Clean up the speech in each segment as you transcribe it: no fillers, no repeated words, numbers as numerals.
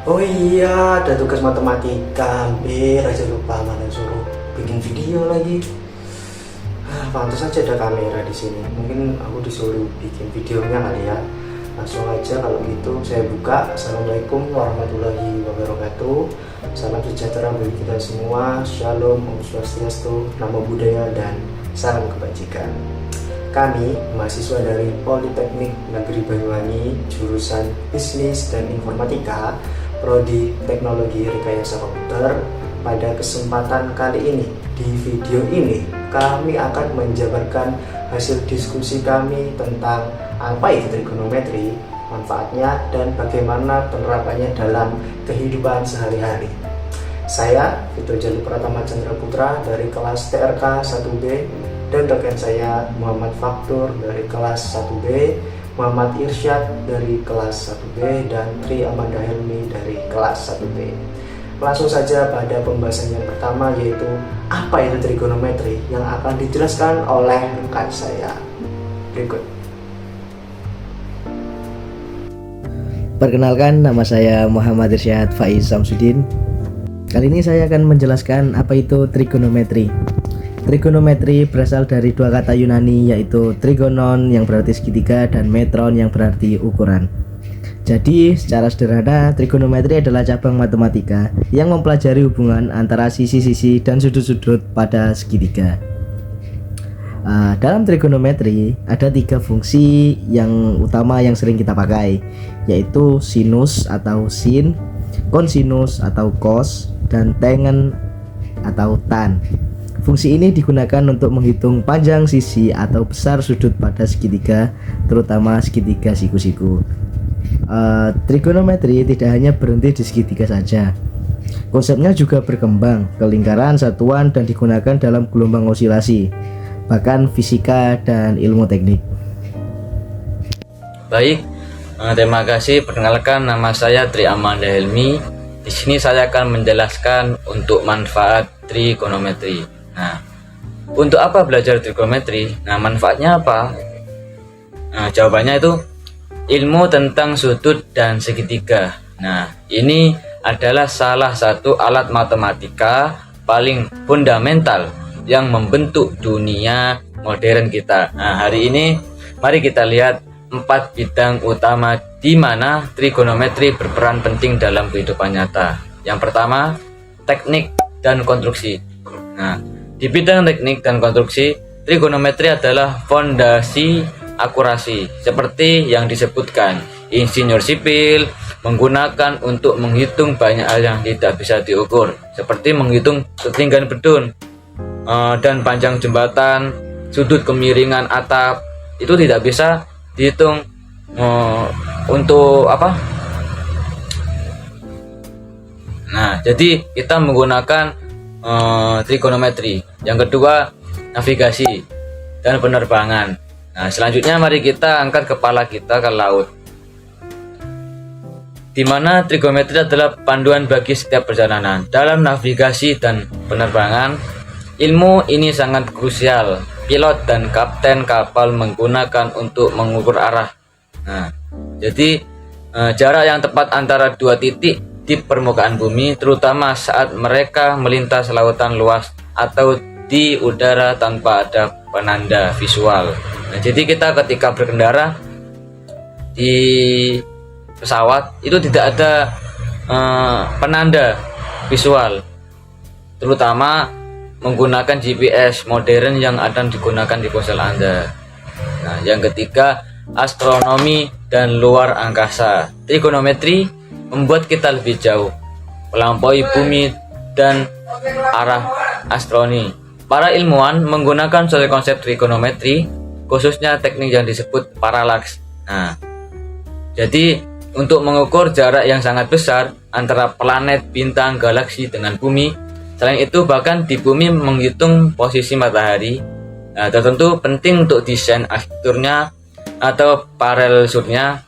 Oh iya, ada tugas matematika. Hampir aja lupa, mana suruh bikin video lagi. Pantas aja ada kamera di sini. Mungkin aku disuruh bikin videonya kali ya. Langsung aja kalau gitu saya buka. Assalamualaikum warahmatullahi wabarakatuh. Salam sejahtera bagi kita semua. Shalom, Om Swastiastu, Namo Buddhaya, dan salam kebajikan. Kami, mahasiswa dari Politeknik Negeri Banyuwangi, jurusan Bisnis dan Informatika, Prodi Teknologi Rekayasa Komputer. Pada kesempatan kali ini, di video ini, kami akan menjabarkan hasil diskusi kami tentang apa itu trigonometri, manfaatnya, dan bagaimana penerapannya dalam kehidupan sehari-hari. Saya, Vito Jali Pratama Chandra Putra dari kelas TRK 1B, dan rekan saya Muhammad Faktur dari kelas 1B, Muhammad Irsyad dari kelas 1B, dan Tri Amanda Helmi dari kelas 1B. Langsung saja pada pembahasan yang pertama, yaitu apa itu trigonometri, yang akan dijelaskan oleh rekan saya. Berikut. Perkenalkan, nama saya Muhammad Irsyad Faiz Samsudin. Kali ini saya akan menjelaskan apa itu trigonometri. Trigonometri berasal dari dua kata Yunani, yaitu trigonon yang berarti segitiga dan metron yang berarti ukuran. Jadi secara sederhana, trigonometri adalah cabang matematika yang mempelajari hubungan antara sisi-sisi dan sudut-sudut pada segitiga. Dalam trigonometri ada tiga fungsi yang utama yang sering kita pakai, yaitu sinus atau sin, kosinus atau cos, dan tangen atau tan. Fungsi ini digunakan untuk menghitung panjang sisi atau besar sudut pada segitiga, terutama segitiga siku-siku. Trigonometri tidak hanya berhenti di segitiga saja. Konsepnya juga berkembang ke lingkaran, satuan, dan digunakan dalam gelombang osilasi, bahkan fisika dan ilmu teknik. Baik, terima kasih. Perkenalkan, nama saya Tri Amanda Helmi. Di sini saya akan menjelaskan untuk manfaat trigonometri. Nah, untuk apa belajar trigonometri? Nah, manfaatnya apa? Nah, jawabannya itu ilmu tentang sudut dan segitiga. Nah, ini adalah salah satu alat matematika paling fundamental yang membentuk dunia modern kita. Nah, hari ini mari kita lihat 4 bidang utama di mana trigonometri berperan penting dalam kehidupan nyata. Yang pertama, teknik dan konstruksi. Nah, di bidang teknik dan konstruksi, trigonometri adalah fondasi akurasi, seperti yang disebutkan insinyur sipil menggunakan untuk menghitung banyak hal yang tidak bisa diukur, seperti menghitung ketinggian bedun dan panjang jembatan, sudut kemiringan atap. Itu tidak bisa dihitung untuk apa? Nah, jadi kita menggunakan trigonometri. Yang kedua, navigasi dan penerbangan. Nah, selanjutnya mari kita angkat kepala kita ke laut, di mana trigonometri adalah panduan bagi setiap perjalanan. Dalam navigasi dan penerbangan, ilmu ini sangat krusial. Pilot dan kapten kapal menggunakan untuk mengukur arah. Nah, jadi jarak yang tepat antara dua titik di permukaan bumi, terutama saat mereka melintas lautan luas atau di udara tanpa ada penanda visual. Nah, jadi kita ketika berkendara di pesawat itu tidak ada penanda visual, terutama menggunakan GPS modern yang akan digunakan di ponsel Anda. Nah, yang ketiga, astronomi dan luar angkasa. Trigonometri membuat kita lebih jauh, melampaui bumi dan arah astronomi. Para ilmuwan menggunakan suatu konsep trigonometri, khususnya teknik yang disebut paralaks. Nah, jadi untuk mengukur jarak yang sangat besar antara planet, bintang, galaksi dengan bumi. Selain itu, bahkan di bumi menghitung posisi matahari. Nah, tertentu penting untuk desain arsitekturnya atau paralelsurnya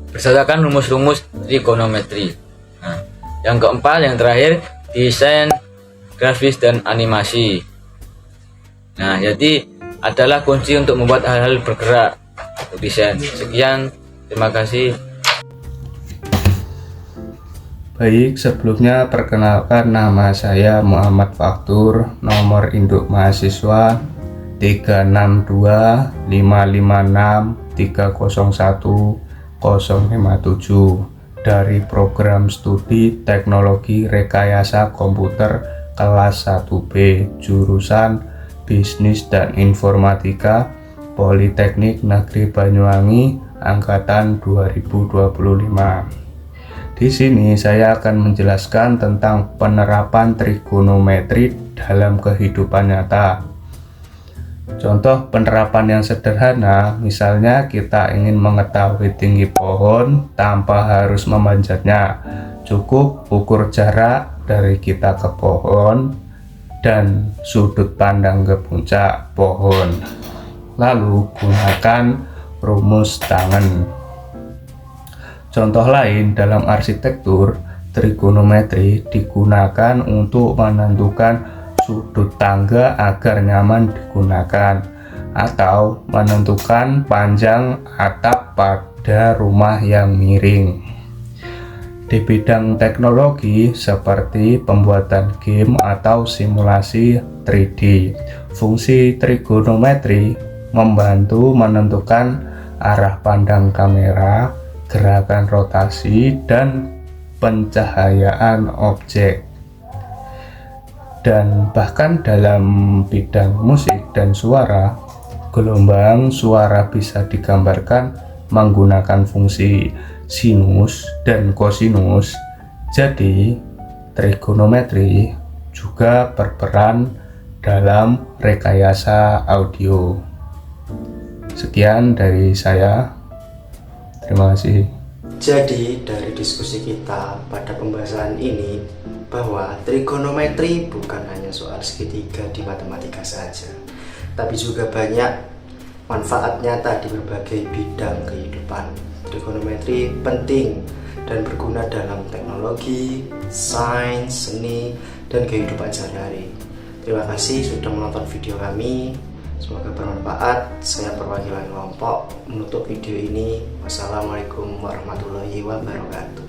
berdasarkan rumus-rumus trigonometri. Nah, yang keempat, yang terakhir, desain grafis dan animasi. Nah, jadi adalah kunci untuk membuat hal-hal bergerak untuk desain. Sekian, terima kasih. Baik, sebelumnya perkenalkan, nama saya Muhammad Faktur, nomor induk mahasiswa 362556301 dari program studi Teknologi Rekayasa Komputer kelas 1B jurusan Bisnis dan Informatika Politeknik Negeri Banyuwangi angkatan 2025. Di sini saya akan menjelaskan tentang penerapan trigonometri dalam kehidupan nyata. Contoh penerapan yang sederhana, misalnya kita ingin mengetahui tinggi pohon tanpa harus memanjatnya. Cukup ukur jarak dari kita ke pohon dan sudut pandang ke puncak pohon. Lalu gunakan rumus tangen. Contoh lain, dalam arsitektur, trigonometri digunakan untuk menentukan sudut tangga agar nyaman digunakan, atau menentukan panjang atap pada rumah yang miring. Di bidang teknologi seperti pembuatan game atau simulasi 3D, fungsi trigonometri membantu menentukan arah pandang kamera, gerakan rotasi, dan pencahayaan objek. Dan bahkan dalam bidang musik dan suara, gelombang suara bisa digambarkan menggunakan fungsi sinus dan kosinus. Jadi, trigonometri juga berperan dalam rekayasa audio. Sekian dari saya. Terima kasih. Jadi dari diskusi kita pada pembahasan ini bahwa trigonometri bukan hanya soal segitiga di matematika saja, tapi juga banyak manfaat nyata di berbagai bidang kehidupan. Trigonometri penting dan berguna dalam teknologi, sains, seni, dan kehidupan sehari-hari. Terima kasih sudah menonton video kami. Semoga bermanfaat. Saya perwakilan kelompok menutup video ini. Wassalamualaikum warahmatullahi wabarakatuh.